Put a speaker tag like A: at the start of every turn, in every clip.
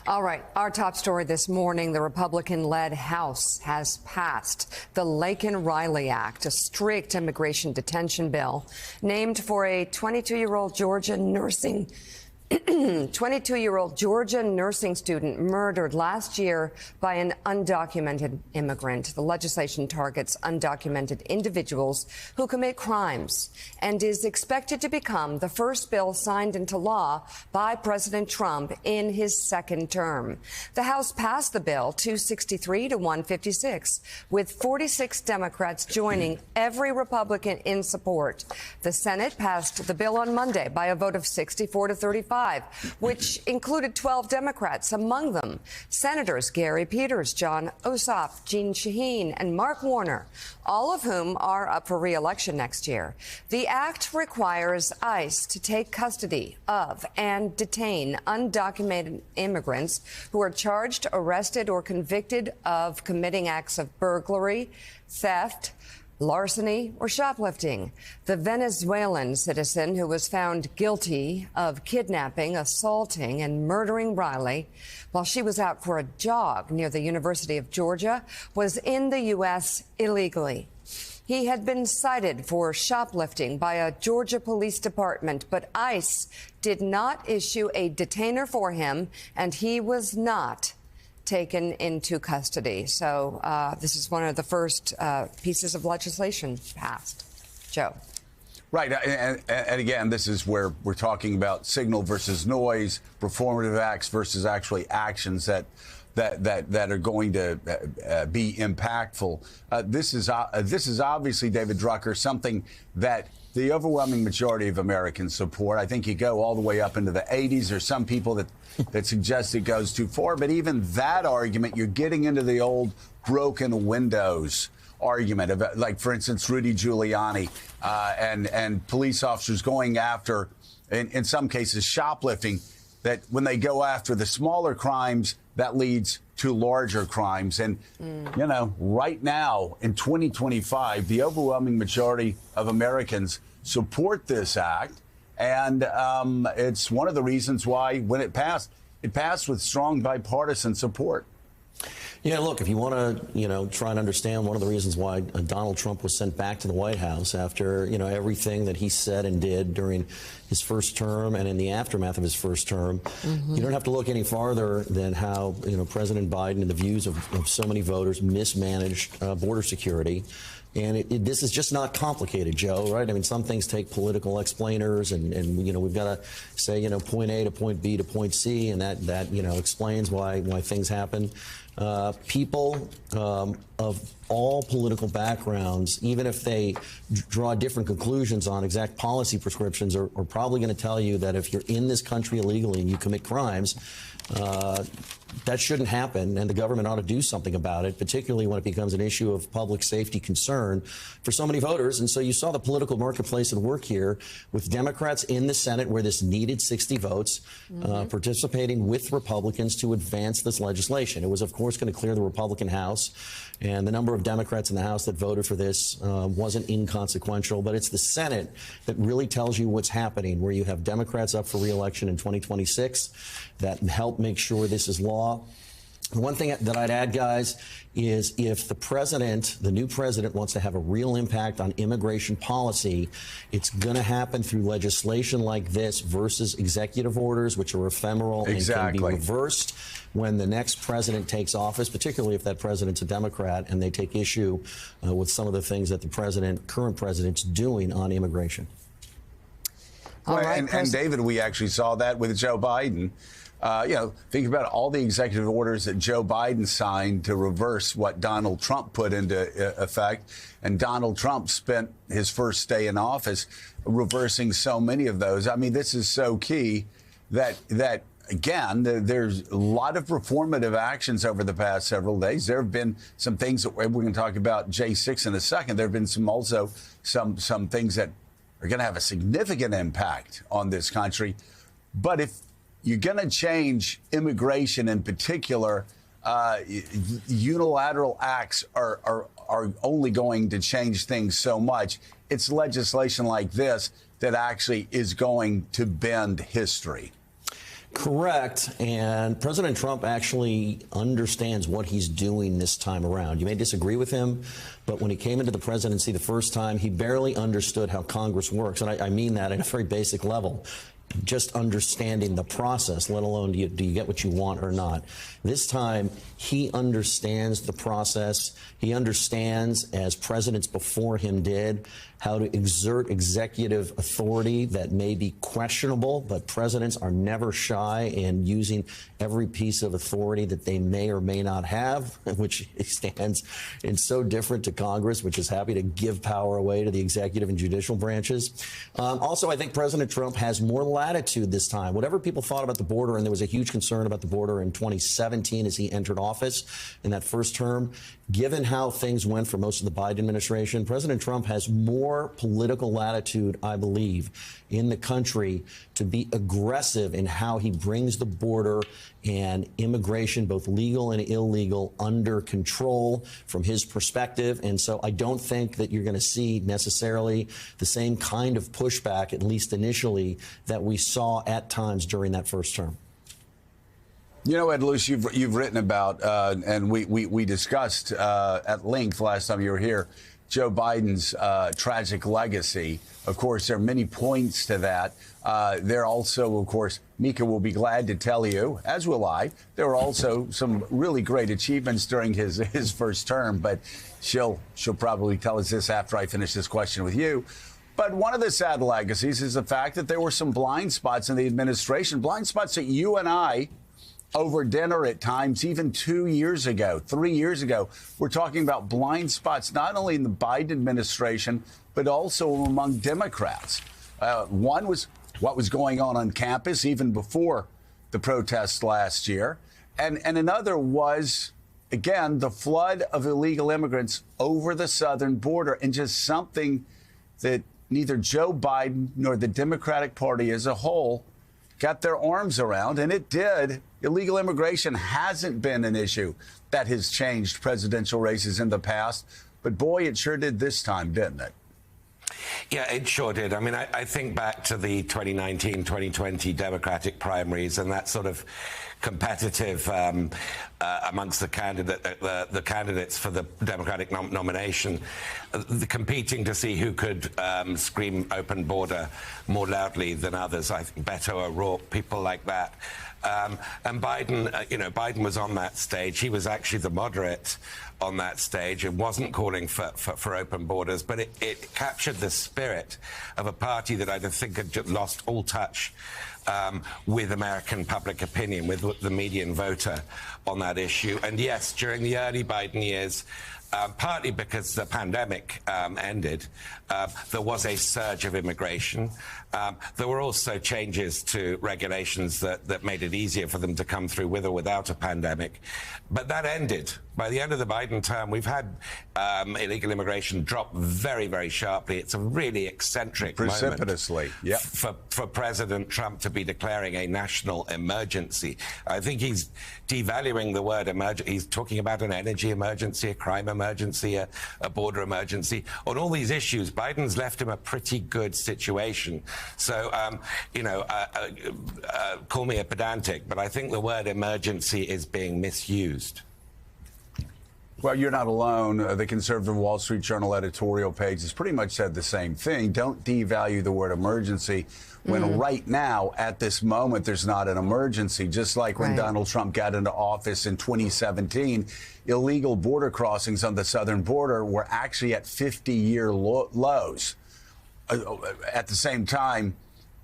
A: All right, our top story this morning, the Republican-led House has passed the Laken-Riley Act, a strict immigration detention bill named for a 22-year-old Georgia nursing 22-year-old Georgia nursing student murdered last year by an undocumented immigrant. The legislation targets undocumented individuals who commit crimes and is expected to become the first bill signed into law by President Trump in his second term. The House passed the bill 263 to 156, with 46 Democrats joining every Republican in support. The Senate passed the bill on Monday by a vote of 64 to 35. Which included 12 Democrats, among them Senators Gary Peters, Jon Ossoff, Jeanne Shaheen, and Mark Warner, all of whom are up for re-election next year. The act requires ICE to take custody of and detain undocumented immigrants who are charged, arrested, or convicted of committing acts of burglary, theft, larceny, or shoplifting. The Venezuelan citizen who was found guilty of kidnapping, assaulting, and murdering Riley while she was out for a jog near the University of Georgia was in the U.S. illegally. He had been cited for shoplifting by a Georgia police department, but ICE did not issue a detainer for him, and he was not taken into custody. So this is one of the first pieces of legislation passed. Joe.
B: Right. And again, this is where we're talking about signal versus noise, performative acts versus actually actions that are going to be impactful. This is obviously, David Drucker, something that the overwhelming majority of Americans support. I think you go all the way up into the 80s. There's some people that suggest it goes too far. But even that argument, you're getting into the old broken windows argument of, like, for instance, Rudy Giuliani and police officers going after, in some cases, shoplifting, that when they go after the smaller crimes, that leads to larger crimes. And, you know, right now in 2025, the overwhelming majority of Americans support this act. And it's one of the reasons why, when it passed with strong bipartisan support.
C: Yeah, look, if you want to, try and understand one of the reasons why Donald Trump was sent back to the White House after, everything that he said and did during his first term and in the aftermath of his first term, you don't have to look any farther than how, President Biden and the views of so many voters mismanaged border security. And this is just not complicated, Joe, right? I mean, some things take political explainers, and we've got to say, point A to point B to point C, and that explains why things happen. People of all political backgrounds, even if they draw different conclusions on exact policy prescriptions, are probably going to tell you that if you're in this country illegally and you commit crimes, that shouldn't happen, and the government ought to do something about it, particularly when it becomes an issue of public safety concern for so many voters. And so you saw the political marketplace at work here with Democrats in the Senate, where this needed 60 votes, participating with Republicans to advance this legislation. It was, of course, going to clear the Republican House, and the number of Democrats in the House that voted for this wasn't inconsequential. But it's the Senate that really tells you what's happening, where you have Democrats up for re-election in 2026 that help make sure this is law. One thing that I'd add, guys, is if the new president wants to have a real impact on immigration policy, it's going to happen through legislation like this versus executive orders, which are ephemeral and can be reversed when the next president takes office, particularly if that president's a Democrat and they take issue with some of the things that the current president's doing on immigration.
B: And David, we actually saw that with Joe Biden. Think about all the executive orders that Joe Biden signed to reverse what Donald Trump put into effect. And Donald Trump spent his first day in office reversing so many of those. I mean, this is so key that again, there's a lot of reformative actions over the past several days. There have been some things that we're going to talk about J6 in a second. There have been some things that are going to have a significant impact on this country. But if you're going to change immigration in particular, unilateral acts are only going to change things so much. It's legislation like this that actually is going to bend history.
C: Correct. And President Trump actually understands what he's doing this time around. You may disagree with him, but when he came into the presidency the first time, he barely understood how Congress works. And I mean that at a very basic level. Just understanding the process, let alone do you get what you want or not. This time, he understands the process. He understands, as presidents before him did, how to exert executive authority that may be questionable, but presidents are never shy in using every piece of authority that they may or may not have, which stands in so different to Congress, which is happy to give power away to the executive and judicial branches. Also, I think President Trump has more latitude this time. Whatever people thought about the border, and there was a huge concern about the border in 2017 as he entered office in that first term, given how things went for most of the Biden administration, President Trump has more political latitude, I believe, in the country to be aggressive in how he brings the border and immigration, both legal and illegal, under control from his perspective. And so I don't think that you're going to see necessarily the same kind of pushback, at least initially, that we saw at times during that first term.
B: You know, Ed Luce, you've written about, and we discussed at length last time you were here, Joe Biden's tragic legacy. Of course, there are many points to that. There also, of course, Mika will be glad to tell you, as will I, there were also some really great achievements during his first term, but she'll probably tell us this after I finish this question with you. But one of the sad legacies is the fact that there were some blind spots in the administration, blind spots that you and I, over dinner at times, even 2 years ago, 3 years ago, we're talking about blind spots, not only in the Biden administration, but also among Democrats. One was what was going on campus even before the protests last year. And another was, again, the flood of illegal immigrants over the southern border, and just something that neither Joe Biden nor the Democratic Party as a whole got their arms around, and it did. Illegal immigration hasn't been an issue that has changed presidential races in the past, but boy, it sure did this time, didn't it?
D: Yeah, it sure did. I mean, I think back to the 2019-2020 Democratic primaries and that sort of competitive amongst the candidates for the Democratic nomination, competing to see who could scream open border more loudly than others. I think Beto O'Rourke, people like that. And Biden, Biden was on that stage. He was actually the moderate on that stage and wasn't calling for open borders, but it captured the spirit of a party that I think had lost all touch with American public opinion, with the median voter on that issue. And yes, during the early Biden years, partly because the pandemic ended, there was a surge of immigration. There were also changes to regulations that made it easier for them to come through with or without a pandemic. But that ended. By the end of the Biden term, we've had illegal immigration drop very, very sharply. It's a really eccentric
B: precipitously,
D: moment for President Trump to be declaring a national emergency. I think he's devaluing the word emergency. He's talking about an energy emergency, a crime emergency, a border emergency. On all these issues, Biden's left him a pretty good situation. So, call me a pedantic, but I think the word emergency is being misused.
B: Well, you're not alone. The conservative Wall Street Journal editorial page has pretty much said the same thing. Don't devalue the word emergency when right now, at this moment, there's not an emergency. Just like when Donald Trump got into office in 2017, illegal border crossings on the southern border were actually at 50-year lows. At the same time,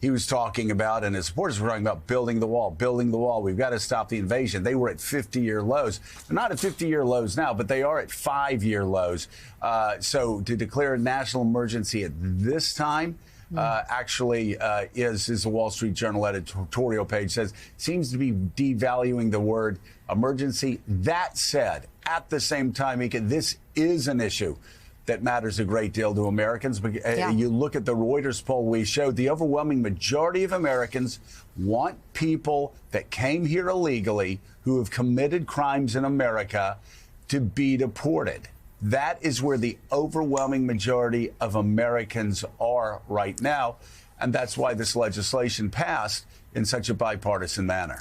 B: he was talking about, and his supporters were talking about building the wall, building the wall. We've got to stop the invasion. They were at 50-year lows. They're not at 50-year lows now, but they are at 5-year lows. So to declare a national emergency at this time actually is the Wall Street Journal editorial page says, seems to be devaluing the word emergency. That said, at the same time, Mika, this is an issue that matters a great deal to Americans. You look at the Reuters poll we showed, the overwhelming majority of Americans want people that came here illegally who have committed crimes in America to be deported. That is where the overwhelming majority of Americans are right now. And that's why this legislation passed in such a bipartisan manner.